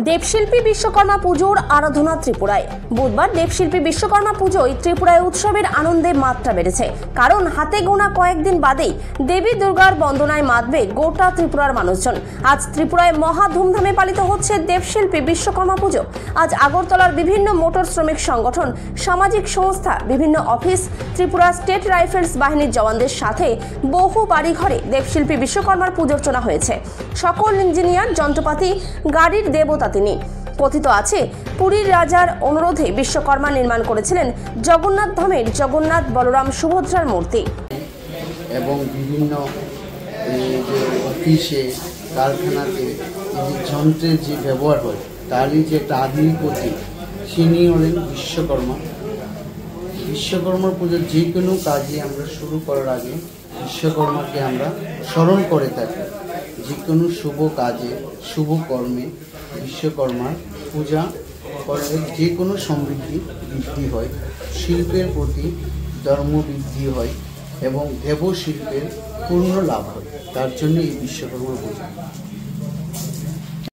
দেবশিল্পী বিশ্বকর্মা পুজোর আরাধনা ত্রিপুরায়। বুধবার দেবশিল্পী বিশ্বকর্মা পুজোয় ত্রিপুরায় উৎসবের আনন্দে মাত্রা বেড়েছে। কারণ হাতে গোনা কয়েকদিন বাদেই দেবী দুর্গার বন্দনায় মাতবে গোটা ত্রিপুরার মানুষজন। আজ ত্রিপুরায় মহা ধুমধামে পালিত হচ্ছে দেবশিল্পী বিশ্বকর্মা পুজো। আজ আগরতলার বিভিন্ন মোটর শ্রমিক সংগঠন, সামাজিক সংস্থা, বিভিন্ন অফিস, ত্রিপুরা স্টেট রাইফেলস বাহিনীর জওয়ানদের সাথে বহু বাড়িঘরে দেবশিল্পী বিশ্বকর্মার পুজোর্চনা হয়েছে। সকল ইঞ্জিনিয়ার, যন্ত্রপাতি, গাড়ির দেবতা তিনি। কথিত আছে, পুরীর রাজার অনুরোধে বিশ্বকর্মা নির্মাণ করেছিলেন জগন্নাথ ধামের জগন্নাথ, বলরাম, সুভদ্রার মূর্তি। এবং বিভিন্ন অফিসে, কারখানাতে এই যন্ত্রের যে ব্যবহার হয় তারই যে একটা আধুনিক প্রতীক, তিনি হলেন বিশ্বকর্মা। বিশ্বকর্মার পুজোর যে কোনো কাজে আমরা শুরু করার আগে বিশ্বকর্মাকে আমরা স্মরণ করে থাকি। যে কোনো শুভ কাজে, শুভ কর্মে বিশ্বকর্মার পূজা করলে যে কোনো সমৃদ্ধি বৃদ্ধি হয়, শিল্পের প্রতি ধর্ম বৃদ্ধি হয় এবং দেবশিল্পের পূর্ণ লাভ হয়। তার জন্য এই বিশ্বকর্মা পূজা।